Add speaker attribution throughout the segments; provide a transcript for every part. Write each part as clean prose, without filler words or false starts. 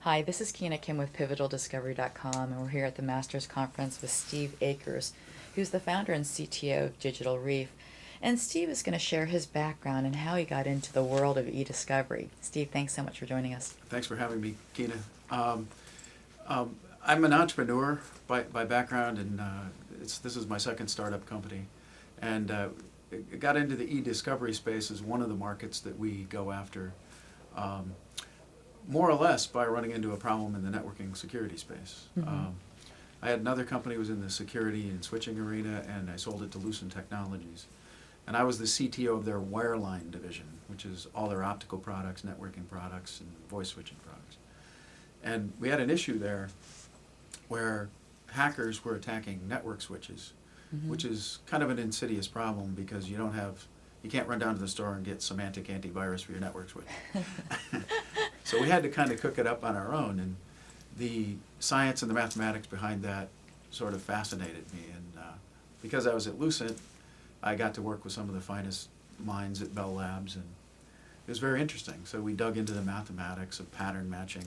Speaker 1: Hi, this is Kina Kim with PivotalDiscovery.com, and we're here at the Masters Conference with Steve Akers, who's the founder and CTO of Digital Reef. And Steve is going to share his background and how he got into the world of eDiscovery. Steve, thanks so much for joining us.
Speaker 2: Thanks for having me, Kina. I'm an entrepreneur by background, and this is my second startup company. And got into the e-discovery space as one of the markets that we go after, more or less by running into a problem in the networking security space.
Speaker 1: Mm-hmm.
Speaker 2: I had another company was in the security and switching arena, and I sold it to Lucent Technologies. And I was the CTO of their wireline division, which is all their optical products, networking products, and voice switching products. And we had an issue there where hackers were attacking network switches,
Speaker 1: Mm-hmm.
Speaker 2: which is kind of an insidious problem because you can't run down to the store and get semantic antivirus for your network switch. So we had to kind of cook it up on our own, and the science and the mathematics behind that sort of fascinated me. And because I was at Lucent, I got to work with some of the finest minds at Bell Labs, and it was very interesting. So we dug into the mathematics of pattern matching,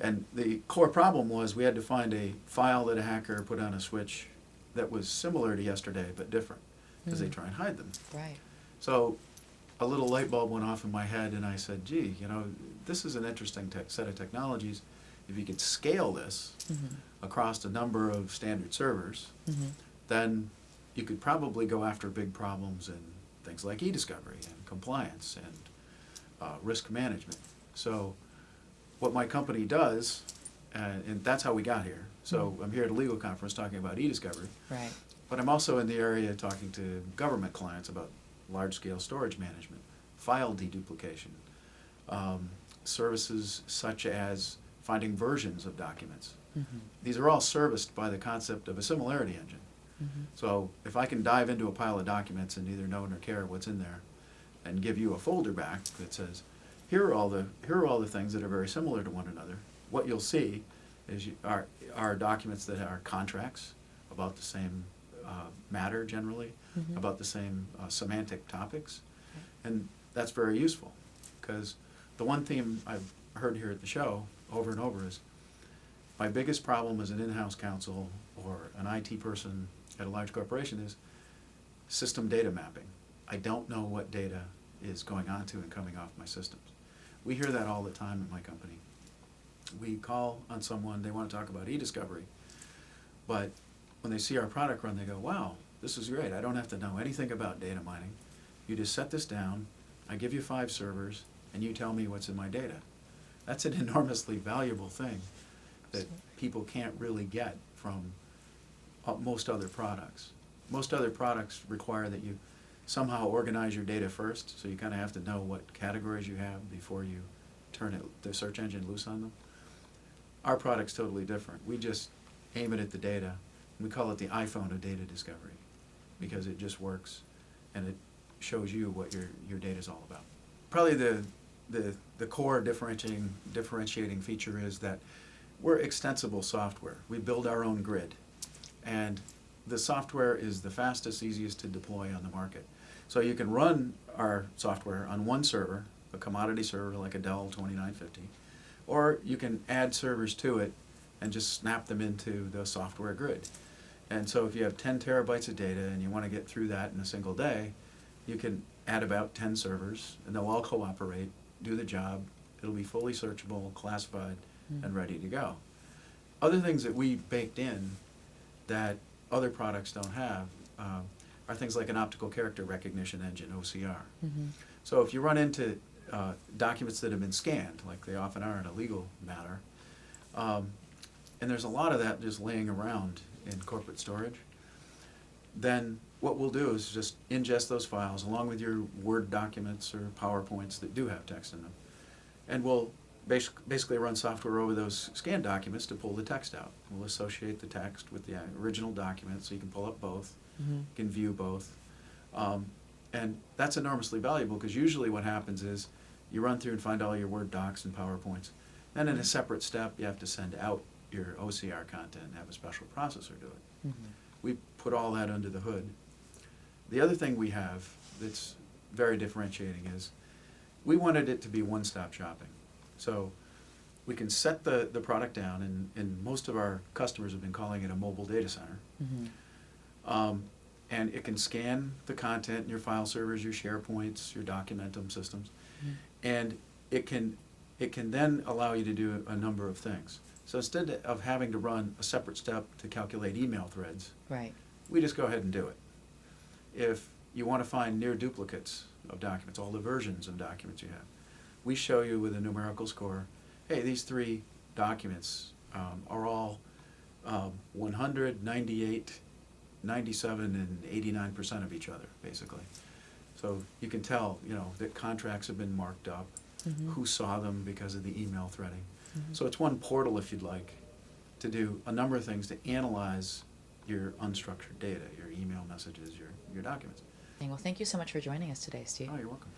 Speaker 2: and the core problem was we had to find a file that a hacker put on a switch that was similar to yesterday but different, because they try and hide them.
Speaker 1: Right.
Speaker 2: So a little light bulb went off in my head, and I said, gee, this is an interesting set of technologies. If you could scale this across a number of standard servers, then you could probably go after big problems in things like e-discovery and compliance and risk management. So what my company does, and that's how we got here. So I'm here at a legal conference talking about e-discovery.
Speaker 1: Right.
Speaker 2: But I'm also in the area talking to government clients about large-scale storage management, file deduplication, services such as finding versions of documents. These are all serviced by the concept of a similarity engine. So if I can dive into a pile of documents and neither know nor care what's in there and give you a folder back that says, here are all the things that are very similar to one another, what you'll see is are documents that are contracts about the same matter generally, about the same semantic topics. And that's very useful, because the one theme I've heard here at the show over and over is my biggest problem as an in-house counsel or an IT person at a large corporation is system data mapping. I don't know what data is going onto and coming off my systems. We hear that all the time at my company. We call on someone, they want to talk about eDiscovery, but when they see our product run, they go, wow, this is great. I don't have to know anything about data mining. You just set this down, I give you 5 servers, and you tell me what's in my data. That's an enormously valuable thing that people can't really get from most other products. Most other products require that you somehow organize your data first, so you kind of have to know what categories you have before you turn the search engine loose on them. Our product's totally different. We just aim it at the data. We call it the iPhone of data discovery, because it just works and it shows you what your data is all about. Probably the core differentiating feature is that we're extensible software. We build our own grid, and the software is the fastest, easiest to deploy on the market. So you can run our software on one server, a commodity server like a Dell 2950, or you can add servers to it and just snap them into the software grid. And so if you have 10 terabytes of data and you want to get through that in a single day, you can add about 10 servers, and they'll all cooperate, do the job. It'll be fully searchable, classified, and ready to go. Other things that we baked in that other products don't have are things like an optical character recognition engine, OCR. So if you run into documents that have been scanned, like they often are in a legal matter, and there's a lot of that just laying around in corporate storage, then what we'll do is just ingest those files along with your Word documents or PowerPoints that do have text in them, and we'll basically run software over those scanned documents to pull the text out. We'll associate the text with the original document so you can pull up both, you can view both. And that's enormously valuable, because usually what happens is you run through and find all your Word docs and PowerPoints. Then in a separate step, you have to send out your OCR content and have a special processor do it. We put all that under the hood. The other thing we have that's very differentiating is we wanted it to be one-stop shopping. So we can set the product down, and most of our customers have been calling it a mobile data center. And it can scan the content in your file servers, your SharePoints, your Documentum systems, and it can then allow you to do a number of things. So instead of having to run a separate step to calculate email threads,
Speaker 1: Right.
Speaker 2: we just go ahead and do it. If you want to find near duplicates of documents, all the versions of documents you have, we show you with a numerical score, hey, these 3 documents are all 100, 98, 97, and 89% of each other, basically. So you can tell, that contracts have been marked up, who saw them because of the email threading. So it's one portal, if you'd like, to do a number of things to analyze your unstructured data, your email messages, your documents.
Speaker 1: Well, thank you so much for joining us today, Steve.
Speaker 2: Oh, you're welcome.